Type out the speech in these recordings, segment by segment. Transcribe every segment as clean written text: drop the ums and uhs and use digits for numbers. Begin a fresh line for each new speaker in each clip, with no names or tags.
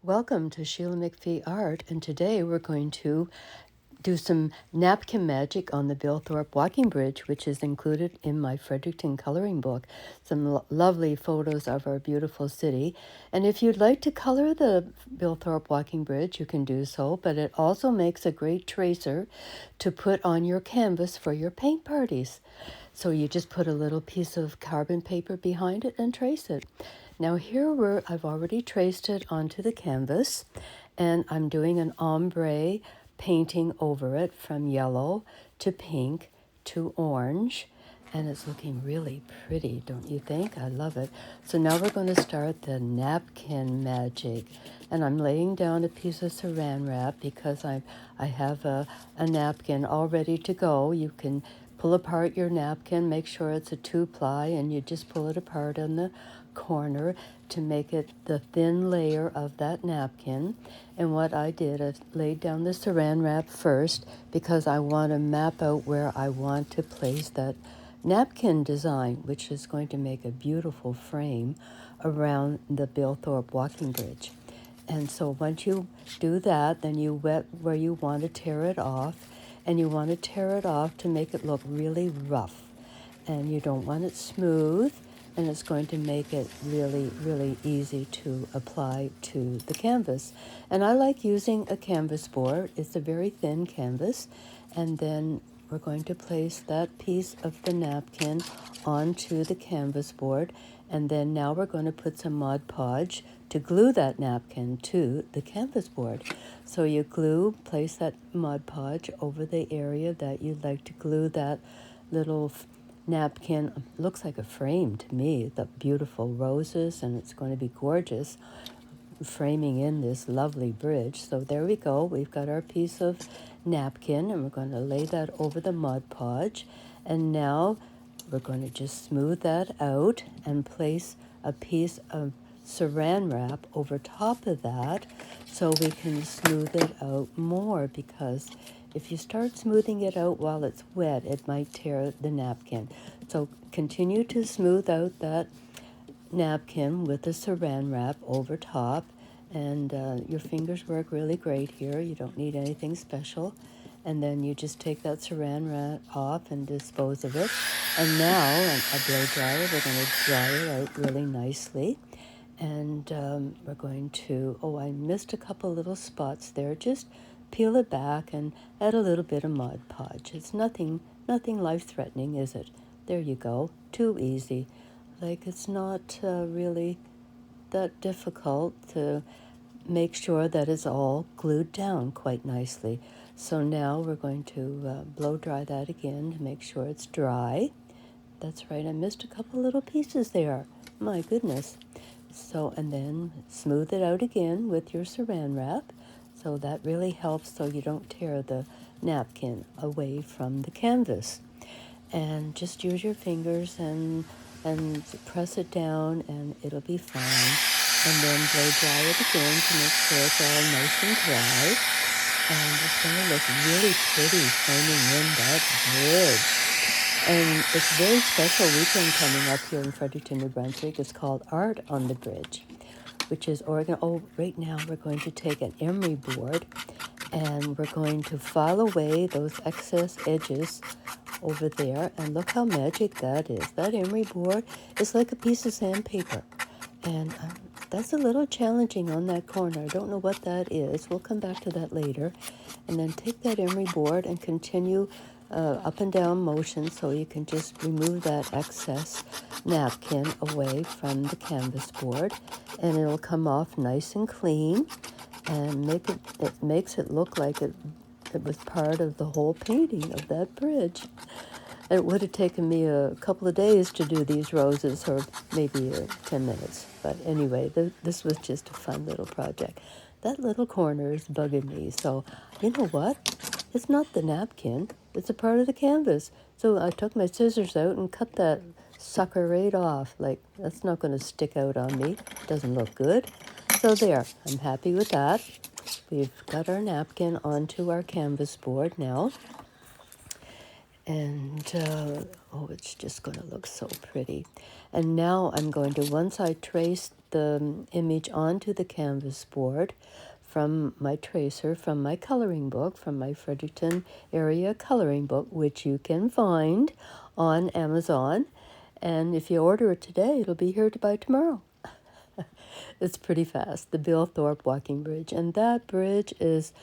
Welcome to Sheila McPhee Art, and today we're going to do some napkin magic on the Bill Thorpe Walking Bridge, which is included in my Fredericton coloring book. Some lovely photos of our beautiful city. And if you'd like to color the Bill Thorpe Walking Bridge, you can do so, but it also makes a great tracer to put on your canvas for your paint parties. So you just put a little piece of carbon paper behind it and trace it. Now here I've already traced it onto the canvas, and I'm doing an ombre painting over it from yellow to pink to orange, and it's looking really pretty, don't you think? I love it. So now we're going to start the napkin magic, and I'm laying down a piece of saran wrap because I have a napkin all ready to go. You can pull apart your napkin, make sure it's a 2-ply, and you just pull it apart on the corner to make it the thin layer of that napkin. And what I did, I laid down the saran wrap first because I want to map out where I want to place that napkin design, which is going to make a beautiful frame around the Bill Thorpe Walking Bridge. And so once you do that, then you wet where you want to tear it off, and you want to tear it off to make it look really rough. And you don't want it smooth, and it's going to make it really, really easy to apply to the canvas. And I like using a canvas board. It's a very thin canvas, and then we're going to place that piece of the napkin onto the canvas board, and then now we're going to put some Mod Podge to glue that napkin to the canvas board. So you place that Mod Podge over the area that you'd like to glue that little napkin. It looks like a frame to me, the beautiful roses, and it's going to be gorgeous framing in this lovely bridge. So there we go. We've got our piece of napkin, and we're going to lay that over the Mod Podge. And now we're going to just smooth that out and place a piece of saran wrap over top of that so we can smooth it out more, because if you start smoothing it out while it's wet, it might tear the napkin. So continue to smooth out that napkin with the saran wrap over top, and your fingers work really great here. You don't need anything special. And then you just take that saran wrap off and dispose of it. And now, a blow dryer, we're going to dry it out really nicely. And we're going to, I missed a couple little spots there. Just peel it back and add a little bit of Mod Podge. It's nothing life-threatening, is it? There you go. Too easy. Like, it's not really that difficult to make sure that it's all glued down quite nicely. So now we're going to blow dry that again to make sure it's dry. That's right, I missed a couple little pieces there. My goodness. So, and then smooth it out again with your saran wrap. So that really helps so you don't tear the napkin away from the canvas. And just use your fingers and press it down, and it'll be fine. And then blow dry it again to make sure it's all nice and dry. And it's going to look really pretty framing in that bridge. And it's a very special weekend coming up here in Fredericton, New Brunswick. It's called Art on the Bridge, which is right now we're going to take an emery board, and we're going to file away those excess edges over there, and look how magic that is. That emery board is like a piece of sandpaper, and that's a little challenging on that corner. I don't know what that is. We'll come back to that later. And then take that emery board and continue up and down motion so you can just remove that excess napkin away from the canvas board, and it'll come off nice and clean, and it makes it look like it was part of the whole painting of that bridge. It would have taken me a couple of days to do these roses, or maybe 10 minutes. But anyway, this was just a fun little project. That little corner is bugging me. So, you know what? It's not the napkin. It's a part of the canvas. So I took my scissors out and cut that sucker right off. Like, that's not going to stick out on me. Doesn't look good. So there, I'm happy with that. We've got our napkin onto our canvas board now. And, it's just going to look so pretty. And now I'm going to, once I trace the image onto the canvas board from my tracer, from my coloring book, from my Fredericton area coloring book, which you can find on Amazon. And if you order it today, it'll be here by tomorrow. It's pretty fast, the Bill Thorpe Walking Bridge. And that bridge is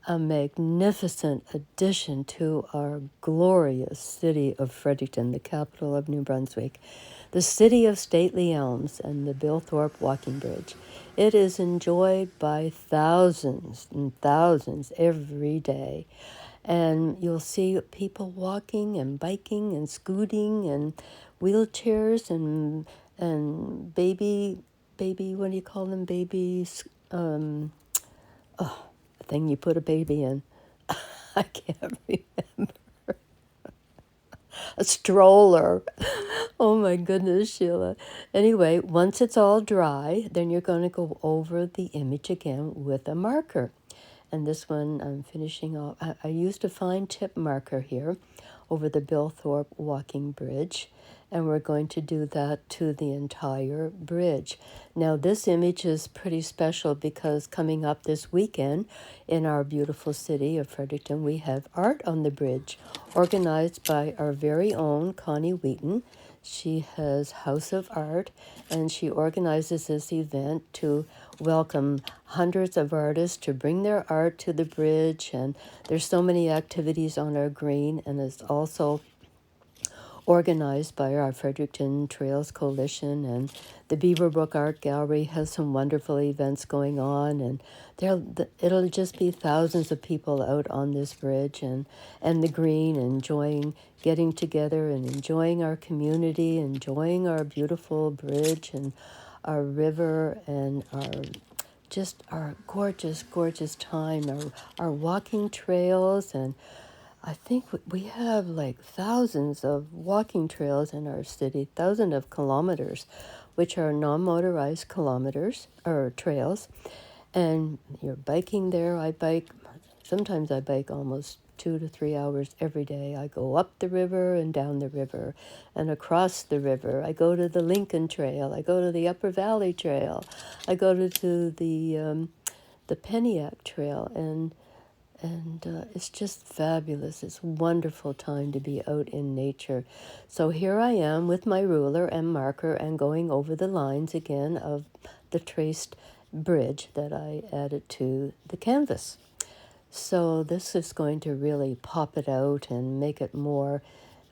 a magnificent addition to our glorious city of Fredericton, the capital of New Brunswick, the city of stately elms and the Bill Thorpe Walking Bridge. It is enjoyed by thousands and thousands every day. And you'll see people walking and biking and scooting and wheelchairs and baby, what do you call them? Babies, the thing you put a baby in. I can't remember. A stroller. Oh my goodness, Sheila. Anyway, once it's all dry, then you're going to go over the image again with a marker. And this one I'm finishing off. I used a fine tip marker here over the Bill Thorpe Walking Bridge, and we're going to do that to the entire bridge. Now, this image is pretty special because coming up this weekend in our beautiful city of Fredericton, we have Art on the Bridge, organized by our very own Connie Wheaton. She has House of Art, and she organizes this event to welcome hundreds of artists to bring their art to the bridge. And there's so many activities on our green, and it's also organized by our Fredericton Trails Coalition, and the Beaverbrook Art Gallery has some wonderful events going on, and it'll just be thousands of people out on this bridge and the green, enjoying getting together and enjoying our community, enjoying our beautiful bridge and our river and our gorgeous, gorgeous time, our walking trails. And I think we have like thousands of walking trails in our city, thousands of kilometers, which are non-motorized kilometers or trails. And you're biking there. Sometimes I bike almost 2 to 3 hours every day. I go up the river and down the river and across the river. I go to the Lincoln Trail. I go to the Upper Valley Trail. I go to the Peniac Trail, and it's just fabulous. It's a wonderful time to be out in nature. So here I am with my ruler and marker and going over the lines again of the traced bridge that I added to the canvas. So this is going to really pop it out and make it more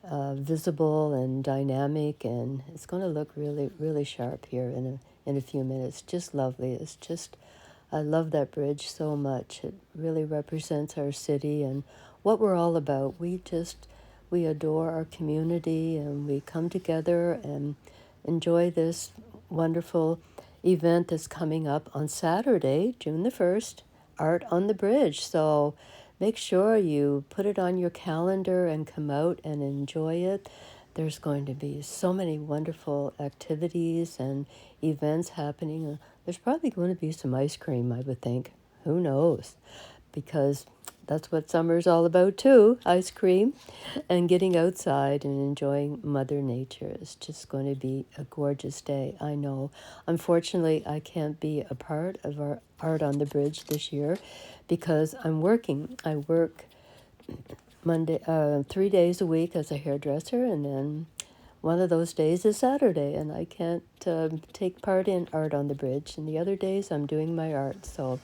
visible and dynamic, and it's going to look really, really sharp here in a few minutes. Just lovely. I love that bridge so much. It really represents our city and what we're all about. We adore our community, and we come together and enjoy this wonderful event that's coming up on Saturday, June the 1st, Art on the Bridge. So make sure you put it on your calendar and come out and enjoy it. There's going to be so many wonderful activities and events happening. There's probably going to be some ice cream, I would think. Who knows? Because that's what summer's all about too, ice cream and getting outside and enjoying Mother Nature. It's just going to be a gorgeous day, I know. Unfortunately, I can't be a part of our Art on the Bridge this year because I'm working. I work 3 days a week as a hairdresser, and then one of those days is Saturday, and I can't take part in Art on the Bridge. And the other days I'm doing my art. So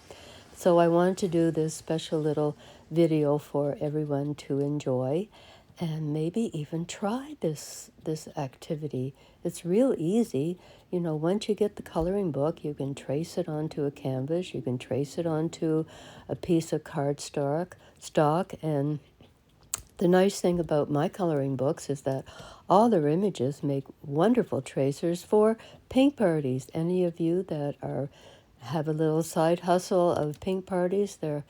I wanted to do this special little video for everyone to enjoy and maybe even try this activity. It's real easy. You know, once you get the coloring book, you can trace it onto a canvas. You can trace it onto a piece of cardstock, and the nice thing about my coloring books is that all their images make wonderful tracers for paint parties. Any of you that have a little side hustle of paint parties, they're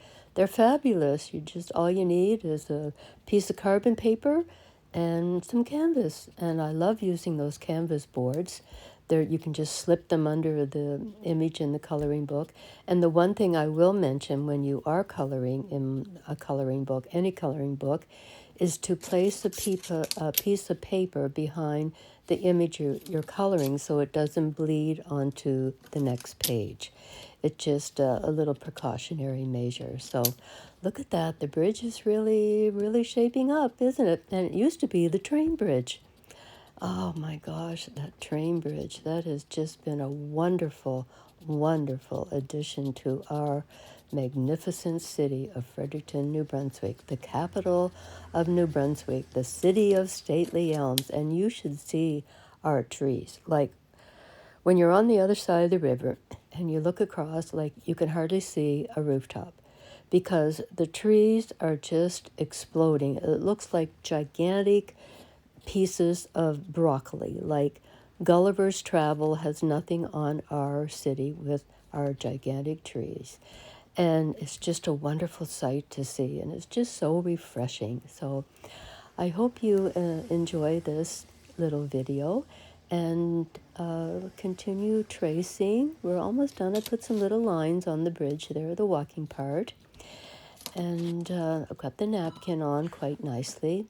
fabulous. All you need is a piece of carbon paper and some canvas. And I love using those canvas boards. You can just slip them under the image in the coloring book. And the one thing I will mention when you are coloring in a coloring book, any coloring book, is to place a piece of paper behind the image you're coloring so it doesn't bleed onto the next page. It's just a little precautionary measure. So look at that. The bridge is really, really shaping up, isn't it? And it used to be the train bridge. Oh my gosh, that train bridge, that has just been a wonderful, wonderful addition to our magnificent city of Fredericton, New Brunswick, the capital of New Brunswick, the city of stately elms. And you should see our trees. Like when you're on the other side of the river and you look across, like you can hardly see a rooftop because the trees are just exploding. It looks like gigantic pieces of broccoli. Like Gulliver's Travel has nothing on our city with our gigantic trees. And it's just a wonderful sight to see, and it's just so refreshing. So I hope you enjoy this little video and continue tracing. We're almost done. I put some little lines on the bridge there, the walking part. And I've got the napkin on quite nicely.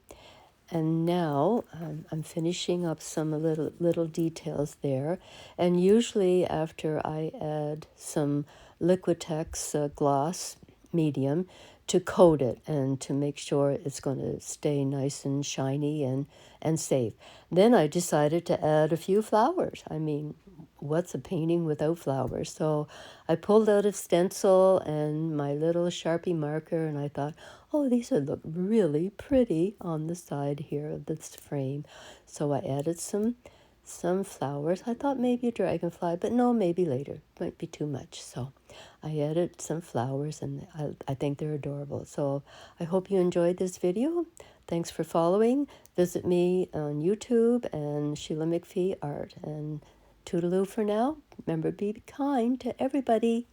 And now I'm finishing up some little details there. And usually after I add some Liquitex gloss medium to coat it and to make sure it's going to stay nice and shiny and safe. Then I decided to add a few flowers. I mean, what's a painting without flowers? So I pulled out a stencil and my little Sharpie marker, and I thought, oh, these would look really pretty on the side here of this frame. So I added some flowers. I thought maybe a dragonfly, but no, maybe later. Might be too much. So I added some flowers, and I think they're adorable. So I hope you enjoyed this video. Thanks for following. Visit me on YouTube and Sheila McPhee Art. And toodaloo for now. Remember, be kind to everybody.